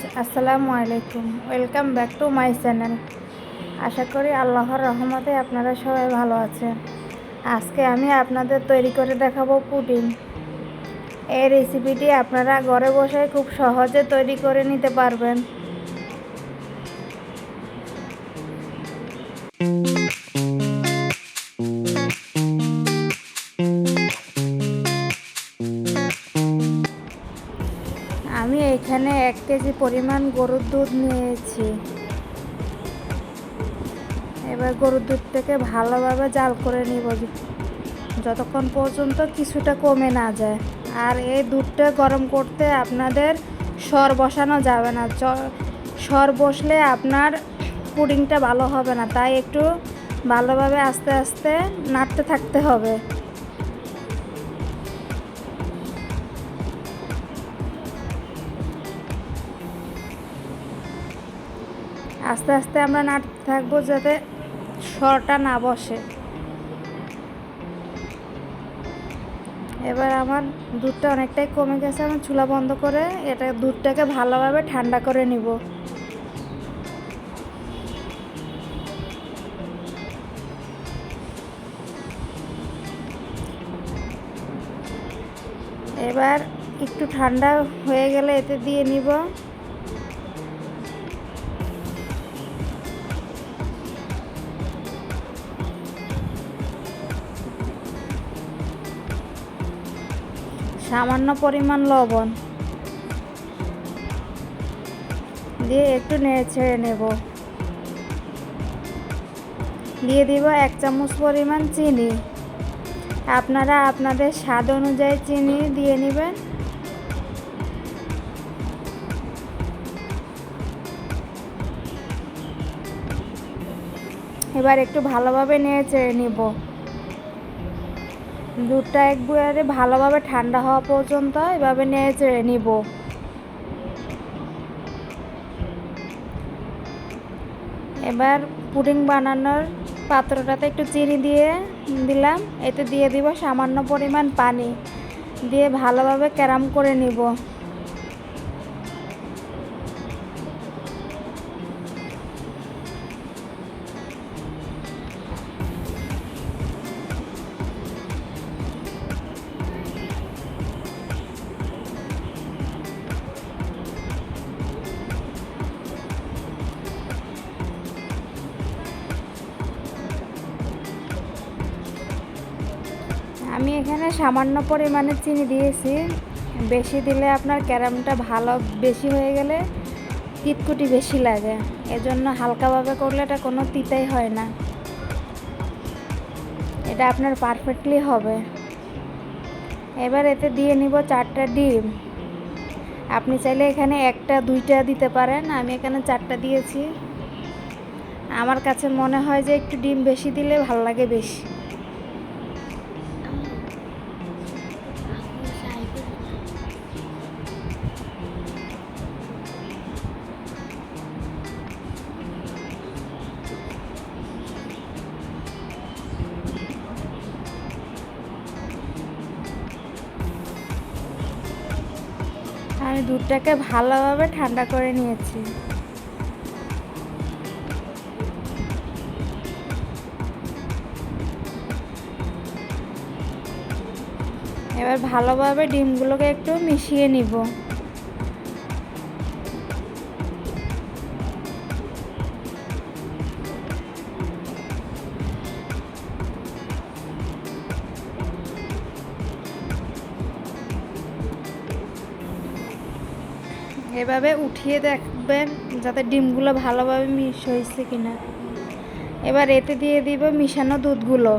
আসসালামু আলাইকুম। Welcome back to my channel. আশা করি আল্লাহর রহমতে আপনারা সবাই ভালো আছেন। আজকে আমি আপনাদের তৈরি করে দেখাবো পুডিং। এই রেসিপিটি আপনারা ঘরে বসে খুব সহজে তৈরি করে নিতে পারবেন। আমি এখানে 1 কেজি পরিমাণ গরুর দুধ নিয়েছি। এবার গরুর দুধটাকে ভালোভাবে জাল করে নিব যতক্ষণ পর্যন্ত কিছুটা কমে না যায়। আর এই দুধটা গরম করতে আপনাদের সর বসানো যাবে না। সর বসলে আপনার পুডিংটা ভালো হবে না, তাই একটু ভালোভাবে আস্তে আস্তে নাড়তে থাকতে হবে। আস্তে আস্তে আমরা নাড়তে থাকবো যাতে সরটা না বসে। এবার আমার দুধটা অনেকটাই কমে গেছে, আমি চুলা বন্ধ করে দুধটাকে ভালোভাবে ঠান্ডা করে নিব। এবার একটু ঠান্ডা হয়ে গেলে এতে দিয়ে নিব সামান্য পরিমাণ লবণ, দিয়ে একটু নেড়ে ছেড়ে নেব। দিয়ে দিব 1 চামচ পরিমাণ চিনি। আপনারা আপনাদের স্বাদ অনুযায়ী চিনি দিয়ে নেবেন। এবার একটু ভালোভাবে নেড়ে চেড়ে নিব। দুধটা একবারে ভালোভাবে ঠান্ডা হওয়া পর্যন্ত এভাবে নেড়ে চেড়ে নিব। এবার পুডিং বানানোর পাত্রটাতে একটু চিনি দিয়ে দিলাম, এতে দিয়ে দিব সামান্য পরিমাণ পানি, দিয়ে ভালোভাবে ক্যারাম করে নিব। আমি এখানে সামান্য পরিমাণে চিনি দিয়েছি, বেশি দিলে আপনার ক্যারামটা বেশি হয়ে গেলে তিতকুটি বেশি লাগে, এজন্য হালকাভাবে করলে এটা কোনো তিতাই হয় না, এটা আপনার পারফেক্টলি হবে। এবার এতে দিয়ে নিব 4টা ডিম। আপনি চাইলে এখানে 1টা 2টা দিতে পারেন, আমি এখানে 4টা দিয়েছি। আমার কাছে মনে হয় যে একটু ডিম বেশি দিলে ভালো লাগে বেশি। আমি দুধটাকে ভালোভাবে ঠান্ডা করে নিয়েছি। এবার ভালোভাবে ডিমগুলোকে একটু মিশিয়ে নিব। এভাবে উঠিয়ে দেখবেন যাতে ডিমগুলো ভালোভাবে মিশ হয়েছে কিনা। এবার এতে দিয়ে দিব মিশানো দুধগুলো।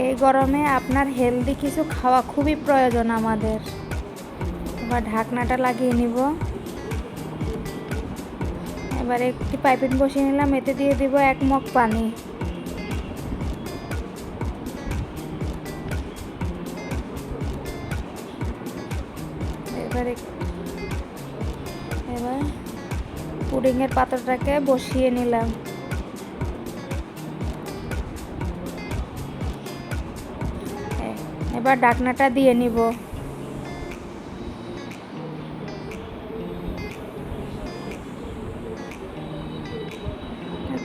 এই গরমে আপনার হেলদি কিছু খাওয়া খুবই প্রয়োজন আমাদের। এবার ঢাকনাটা লাগিয়ে নিব। এবার একটি পাইপিং বসিয়ে নিলাম, এতে দিয়ে দিব 1 মগ পানি। এবার পুডিংয়ের পাত্রটাকে বসিয়ে নিলাম। এবার ঢাকনাটা দিয়ে নিব।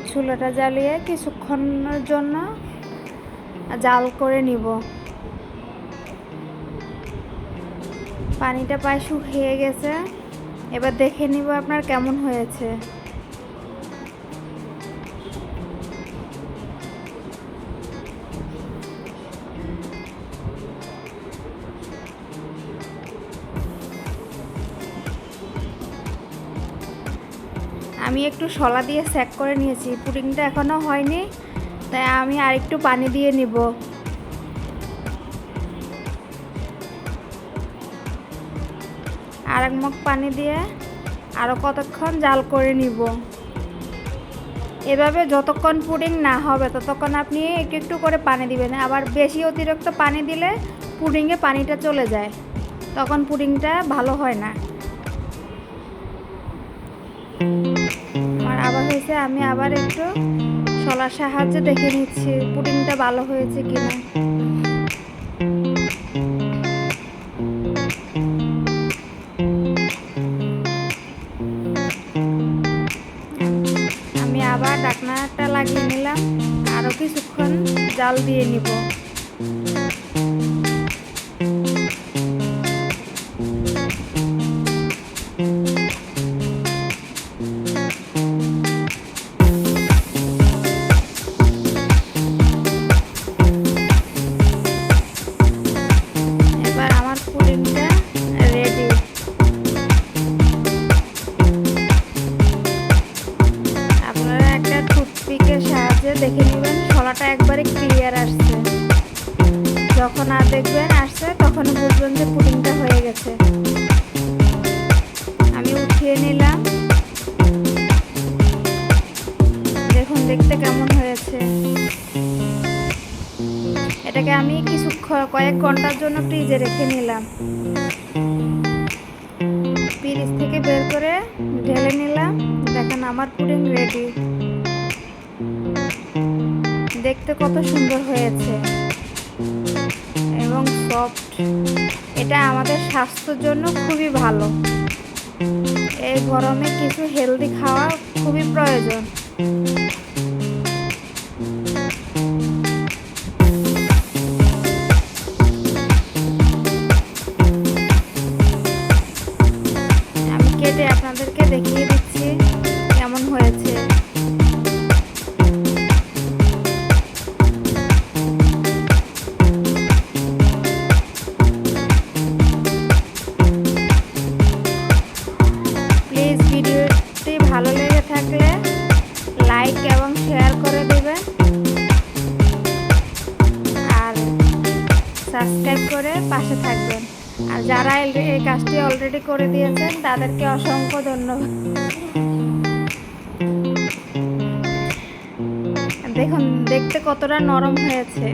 চুলাটা জ্বালিয়ে কিছুক্ষণের জন্য জাল করে নিব। পানিটা প্রায় শুকিয়ে গেছে। এবার দেখে নিব আপনার কেমন হয়েছে। আমি একটু শলা দিয়ে সেক করে নিয়েছি, পুডিংটা এখনও হয়নি, তাই আমি আরেকটু পানি দিয়ে নিব। আর এক মগ পানি দিয়ে আরও কতক্ষণ জাল করে নিব। এভাবে যতক্ষণ পুডিং না হবে ততক্ষণ আপনি একটু একটু করে পানি দিবেন। আবার বেশি অতিরিক্ত পানি দিলে পুডিংয়ে পানিটা চলে যায়, তখন পুডিংটা ভালো হয় না। আমার আবার হয়েছে, আমি আবার একটু শলার সাহায্যে দেখে নিচ্ছি পুডিংটা ভালো হয়েছে কিনা। আমি আবার ঢাকনাটা লাগিয়ে নিলাম, আরও কিছুক্ষণ জাল দিয়ে নিব। এবার আমার পুডিংটা রেডি। আপনারা একটা টুথপিকের সাহায্যে দেখে নেবেন শলাটা একবারে ক্লিয়ার আসছে। যখন আর দেখবেন আসছে তখন বুঝবেন যে পুডিংটা হয়ে গেছে। আমি উঠিয়ে নিলাম, দেখুন দেখতে কেমন হয়েছে। এটাকে আমি কয়েক ঘন্টার জন্য ফ্রিজে রেখে নিলাম। ফ্রিজ থেকে বের করে ঢেলে নিলাম। দেখেন আমার পুডিং রেডি। দেখতে কত সুন্দর হয়েছে এবং সফট। এটা আমাদের স্বাস্থ্যের জন্য খুবই ভালো। এই গরমে কিছু হেলদি খাওয়া খুবই প্রয়োজন। আমি কেটে আপনাদেরকে দেখিয়ে দিচ্ছি কেমন হয়েছে। প্লিজ ভিডিওটি ভালো লেগে থাকলে লাইক এবং শেয়ার করে দেবেন, আর সাবস্ক্রাইব করে পাশে থাকবেন। আর যারা এই কাজটি অলরেডি করে দিয়েছেন তাদেরকে অসংখ্য ধন্যবাদ। দেখুন দেখতে কতটা নরম হয়েছে।